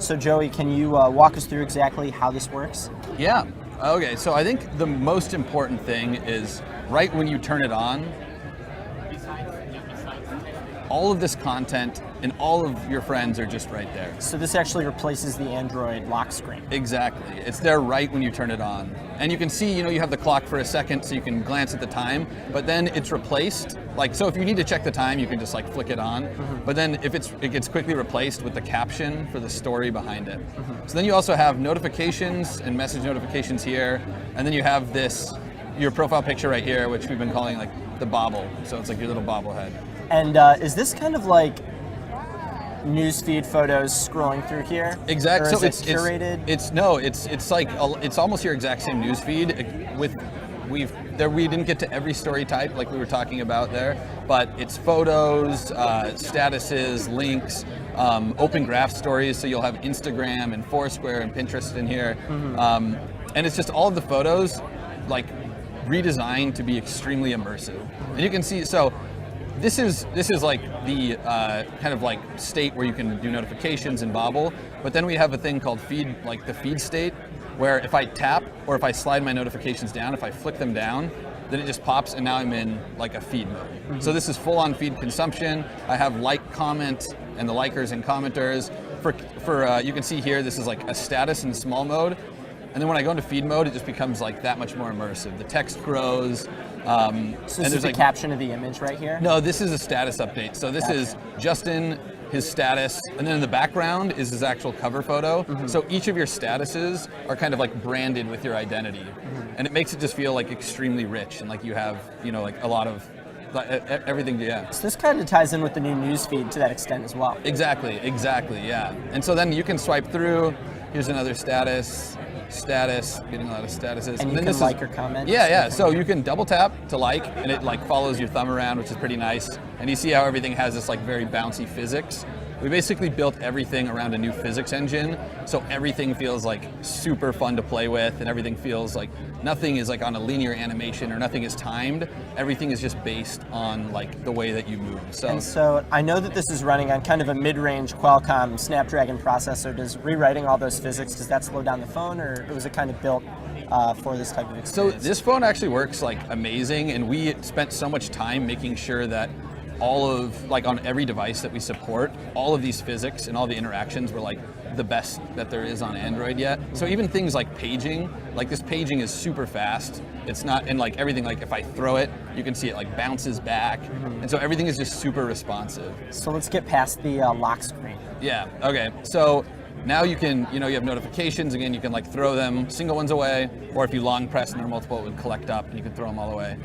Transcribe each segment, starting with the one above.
So Joey, can you walk us through exactly how this works? Yeah. Okay, so I think the most important thing is right when you turn it on, all of this content and all of your friends are just right there. So this actually replaces the Android lock screen. Exactly. It's there right when you turn it on. And you can see, you have the clock for a second so you can glance at the time, but then it's replaced. So if you need to check the time, you can just flick it on. But then if it gets quickly replaced with the caption for the story behind it. So then you also have notifications and message notifications here. And then you have your profile picture right here, which we've been calling the bobble. So it's your little bobblehead. And is this kind of like newsfeed photos scrolling through here? Exactly. Or So is it curated? It's almost your exact same newsfeed. We didn't get to every story type like we were talking about there, but it's photos, statuses, links, open graph stories. So you'll have Instagram and Foursquare and Pinterest in here, and it's just all of the photos redesigned to be extremely immersive. And you can see This is the kind of state where you can do notifications and bobble, but then we have a thing called feed, the feed state, where if I tap or if I slide my notifications down, if I flick them down, then it just pops and now I'm in a feed mode. So this is full on feed consumption. I have comment and the likers and commenters. For you can see here, this is a status in small mode. And then when I go into feed mode, it just becomes that much more immersive. The text grows. So this is the caption of the image right here? No, this is a status update. So this is Justin, his status, and then in the background is his actual cover photo. So each of your statuses are kind of branded with your identity. And it makes it just feel extremely rich and you have, a lot of everything, yeah. So this kind of ties in with the new newsfeed to that extent as well. Exactly, yeah. And so then you can swipe through. Here's another status, getting a lot of statuses. And you then can like or comment? Yeah. So you can double tap to and it follows your thumb around, which is pretty nice. And you see how everything has this very bouncy physics. We basically built everything around a new physics engine, so everything feels super fun to play with, and everything feels nothing is on a linear animation or nothing is timed. Everything is just based on the way that you move. And so I know that this is running on kind of a mid-range Qualcomm Snapdragon processor. Does rewriting all those physics, does that slow down the phone, or was it kind of built for this type of experience? So this phone actually works amazing, and we spent so much time making sure that all of on every device that we support, all of these physics and all the interactions were the best that there is on Android yet. So even things like paging, this paging is super fast. It's not, and everything, if I throw it, you can see it bounces back. And so everything is just super responsive. So let's get past the lock screen. Yeah, okay. So now you can, you have notifications. Again, you can throw them single ones away, or if you long press and they're multiple, it would collect up and you can throw them all away.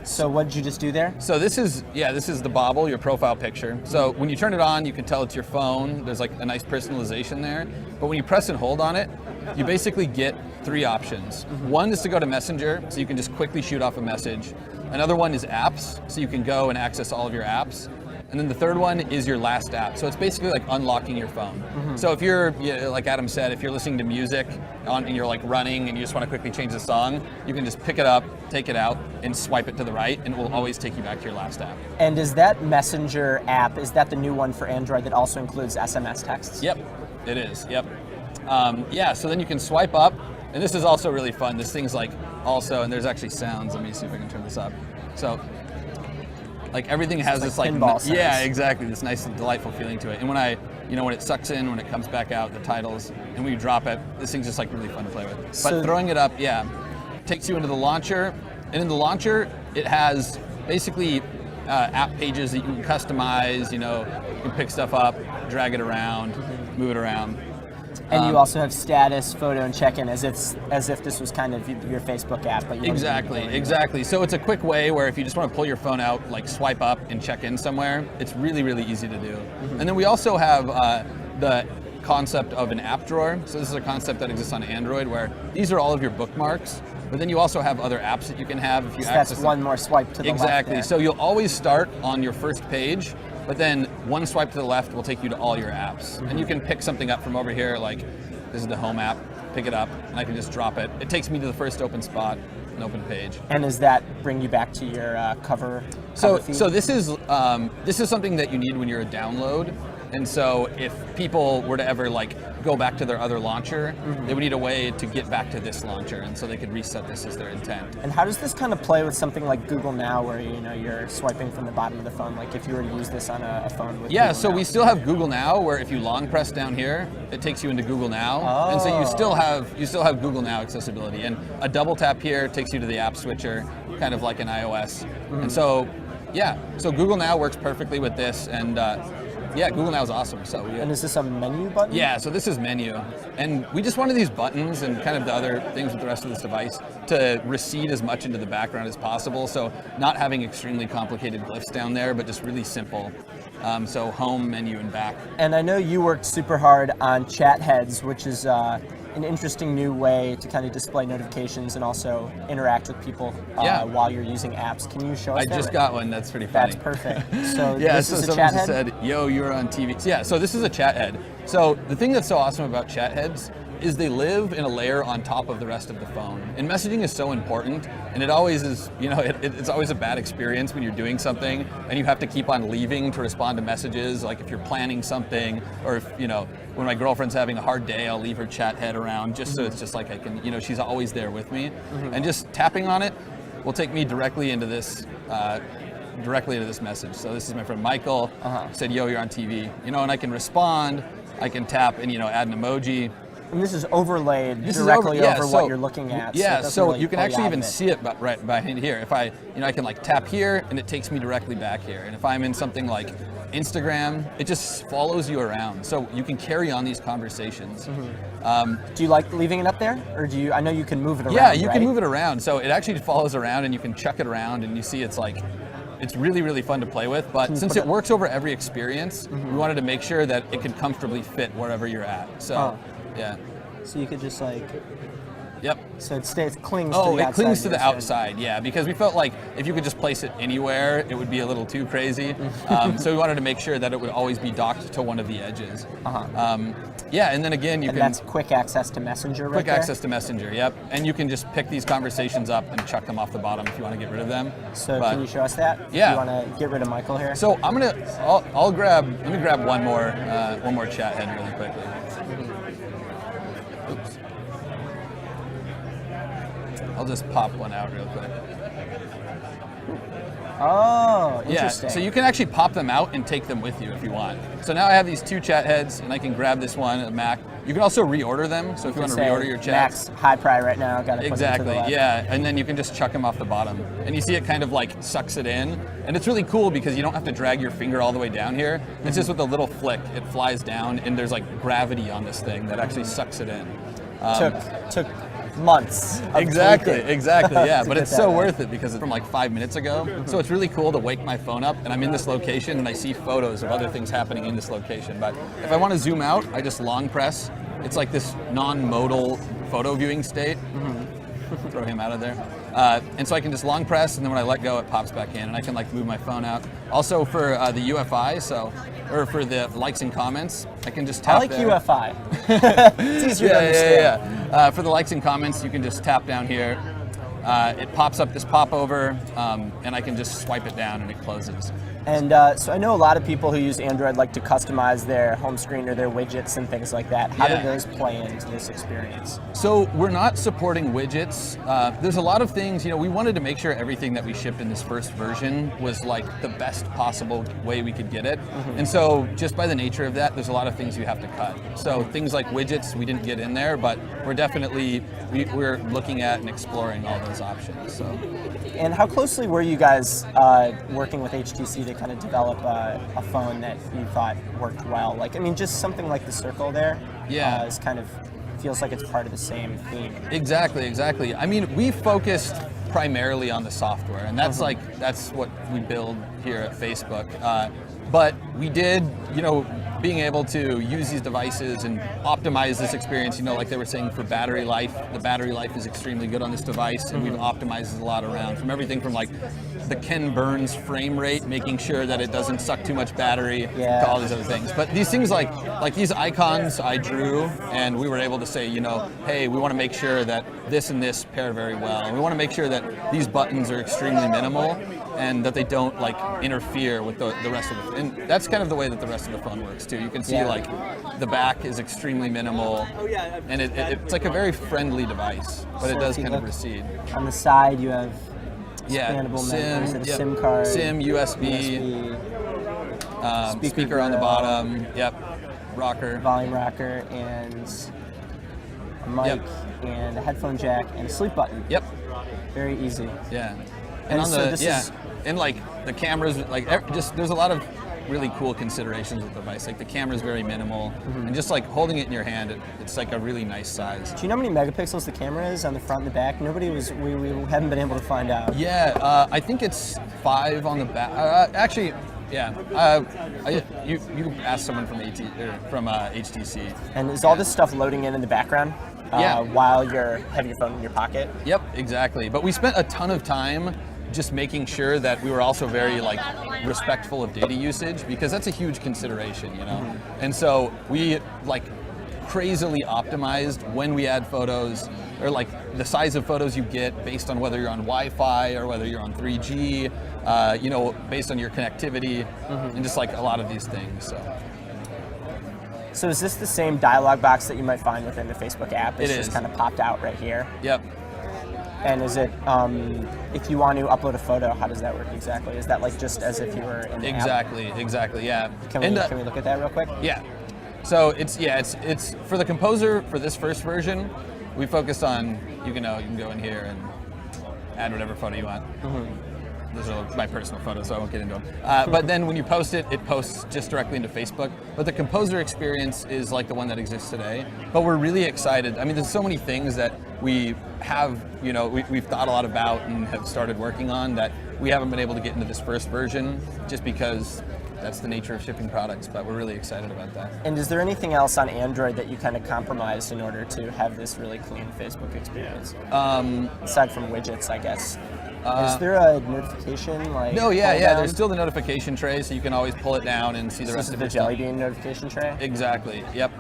So what did you just do there? So this is the bobble, your profile picture. So when you turn it on, you can tell it's your phone. There's a nice personalization there. But when you press and hold on it, you basically get three options. One is to go to Messenger, so you can just quickly shoot off a message. Another one is apps, so you can go and access all of your apps. And then the third one is your last app. So it's basically unlocking your phone. So if you're, like Adam said, if you're listening to music and you're running and you just want to quickly change the song, you can just pick it up, take it out, and swipe it to the right, and it will always take you back to your last app. And is that Messenger app, is that the new one for Android that also includes SMS texts? Yep, it is, yep. So then you can swipe up, and this is also really fun. This thing's also, and there's actually sounds. Let me see if I can turn this up. So, everything has this pinball sounds. Yeah, exactly, this nice and delightful feeling to it. And when when it sucks in, when it comes back out, the titles, and when you drop it, this thing's just really fun to play with. But throwing it up, takes you into the launcher, and in the launcher, it has basically app pages that you can customize. You can pick stuff up, drag it around, move it around. And you also have status, photo, and check-in as if this was kind of your Facebook app. But you exactly. So it's a quick way where if you just want to pull your phone out, swipe up and check in somewhere, it's really, really easy to do. And then we also have the concept of an app drawer. So this is a concept that exists on Android where these are all of your bookmarks, but then you also have other apps that you can have if you access that's one more swipe to the left. Exactly. So you'll always start on your first page, but then one swipe to the left will take you to all your apps. And you can pick something up from over here, this is the home app, pick it up, and I can just drop it. It takes me to the first open spot, an open page. And does that bring you back to your cover feed? So this is something that you need when you're a download. And so if people were to ever like go back to their other launcher, they would need a way to get back to this launcher, and so they could reset this as their intent. And how does this kind of play with something like Google Now, where you're swiping from the bottom of the phone, like if you were to use this on a phone with Yeah, Google so Now? we still have Google Now, where if you long press down here, it takes you into Google Now, and so you still have Google Now accessibility, and a double tap here takes you to the app switcher, kind of like an iOS. And so, yeah, so Google Now works perfectly with this, and yeah, Google Now is awesome. So And is this a menu button? yeah, so this is menu, and we just wanted these buttons and kind of the other things with the rest of this device to recede as much into the background as possible. So not having extremely complicated glyphs down there, but just really simple. So home, menu, and back. And I know you worked super hard on chat heads, which is an interesting new way to kind of display notifications and also interact with people while you're using apps. Can you show us that? I just got one. That's pretty funny. That's perfect. So yeah, this so is a someone chat head? just said, "Yo, you're on TV." So yeah, so this is a chat head. So the thing that's so awesome about chat heads is they live in a layer on top of the rest of the phone. And messaging is so important, and it always is, it's always a bad experience when you're doing something and you have to keep on leaving to respond to messages, like if you're planning something, or if, when my girlfriend's having a hard day, I'll leave her chat head around just so it's just like I can, she's always there with me. And just tapping on it will take me directly into this message. So this is my friend Michael, said, "Yo, you're on TV," and I can respond, I can tap and, add an emoji. And this is overlaid directly over what you're looking at. Yeah, so really you can pull actually out even of it. see it right behind here. If I can like tap here and it takes me directly back here. And if I'm in something like Instagram, it just follows you around. So you can carry on these conversations. Do you like leaving it up there? Or I know you can move it around, Yeah, you can right? move it around. So it actually follows around and you can chuck it around and you see it's really, really fun to play with. But since it works over every experience, we wanted to make sure that it could comfortably fit wherever you're at. So, yeah. So you could just Yep. So it clings to the outside. It clings to the outside, yeah, because we felt like if you could just place it anywhere, it would be a little too crazy. So we wanted to make sure that it would always be docked to one of the edges. Yeah, and then again, you can... And that's quick access to Messenger right Quick there? access to Messenger, yep. And you can just pick these conversations up and chuck them off the bottom if you want to get rid of them. So can you show us that? Yeah. You want to get rid of Michael here? So let me grab one more chat head really quickly. Oops. I'll just pop one out real quick. Oh, Yeah, interesting. so you can actually pop them out and take them with you if you want. So now I have these two chat heads, and I can grab this one, a Mac. You can also reorder them, so if you want to reorder your chats. Max high pry right now, got to Exactly, put it to the left. yeah, and then you can just chuck them off the bottom. And you see it kind of like sucks it in. And it's really cool because you don't have to drag your finger all the way down here. It's just with a little flick, it flies down, and there's like gravity on this thing that actually sucks it in. Took months. Of Exactly, tweaking yeah. to But get it's that so right. worth it because it's from like 5 minutes ago. So it's really cool to wake my phone up and I'm in this location and I see photos of other things happening in this location. But if I want to zoom out, I just long press. It's like this non-modal photo viewing state. Throw him out of there. And so I can just long press, and then when I let go, it pops back in, and I can like move my phone out. Also for the UFI, or for the likes and comments, I can just tap I like there. UFI. It's easier to understand. Yeah. For the likes and comments, you can just tap down here. It pops up this popover, and I can just swipe it down, and it closes. And so I know a lot of people who use Android like to customize their home screen or their widgets and things like that. How do those play into this experience? So we're not supporting widgets. There's a lot of things, we wanted to make sure everything that we shipped in this first version was like the best possible way we could get it. And so just by the nature of that, there's a lot of things you have to cut. So things like widgets, we didn't get in there, but we're looking at and exploring all those options. So. And how closely were you guys working with HTC to kind of develop a phone that you thought worked well? Like, I mean, just something like the Circle there is kind of feels like it's part of the same theme. Exactly. I mean, we focused primarily on the software, and that's that's what we build here at Facebook. But we did, being able to use these devices and optimize this experience, like they were saying for battery life, the battery life is extremely good on this device, and we've optimized a lot around from everything from like the Ken Burns frame rate, making sure that it doesn't suck too much battery, all these other things. But these things like these icons I drew, and we were able to say, hey, we want to make sure that this and this pair very well. And we want to make sure that these buttons are extremely minimal and that they don't like interfere with the rest of the, and that's kind of the way that the rest of the phone works too. You can see like the back is extremely minimal, and it's like a very friendly device, but it does kind of recede. On the side you have expandable SIM, SIM card, SIM, USB. Speaker on the bottom, rocker. Volume rocker, and a mic, and a headphone jack, and a sleep button. Yep. Very easy. Yeah. And on the, and like the cameras, like just there's a lot of really cool considerations with the device. Like the camera's very minimal, and just like holding it in your hand, it's like a really nice size. Do you know how many megapixels the camera is on the front and the back? We haven't been able to find out. Yeah, I think it's 5 on the back. Actually, yeah. You asked someone from HTC. And is all this stuff loading in the background? While you're having your phone in your pocket? Yep, exactly. But we spent a ton of time just making sure that we were also very like respectful of data usage, because that's a huge consideration, And so we like crazily optimized when we add photos, or like the size of photos you get based on whether you're on Wi-Fi or whether you're on 3G, based on your connectivity, and just like a lot of these things. So is this the same dialog box that you might find within the Facebook app? It's just kind of popped out right here. Yep. And is it, if you want to upload a photo, how does that work exactly? Is that like just as if you were in the app? Exactly, yeah. Can we look at that real quick? Yeah. So it's for the Composer, for this first version, we focused on, you can go in here and add whatever photo you want. Those are my personal photos, so I won't get into them. But then when you post it, it posts just directly into Facebook. But the Composer experience is like the one that exists today. But we're really excited. I mean, there's so many things that we have, we've thought a lot about and have started working on that we haven't been able to get into this first version, just because that's the nature of shipping products, but we're really excited about that. And is there anything else on Android that you kind of compromised in order to have this really clean Facebook experience? Aside from widgets, I guess. Is there a notification? No, there's still the notification tray, so you can always pull it down and see the rest of the Jelly Bean notification tray? Exactly, yep.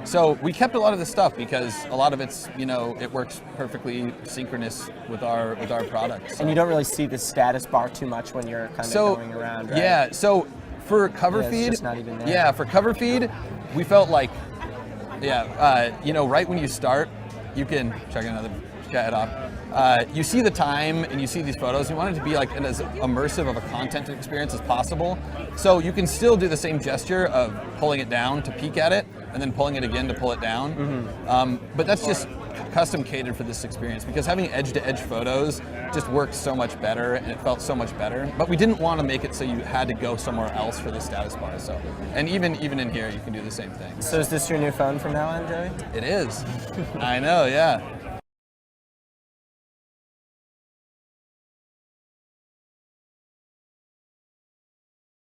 So we kept a lot of this stuff because a lot of it's, it works perfectly synchronous with our products. And you don't really see the status bar too much when you're kind of going around, right? Yeah, so for cover feed, it's just not even there. Yeah, for cover feed, we felt like, right when you start, you can check it off. You see the time and you see these photos. You want it to be like as immersive of a content experience as possible. So you can still do the same gesture of pulling it down to peek at it and then pulling it again to pull it down. But that's just custom catered for this experience, because having edge-to-edge photos just worked so much better and it felt so much better. But we didn't want to make it so you had to go somewhere else for the status bar. So, and even in here, you can do the same thing. So is this your new phone from now on, Joey? It is. I know, yeah.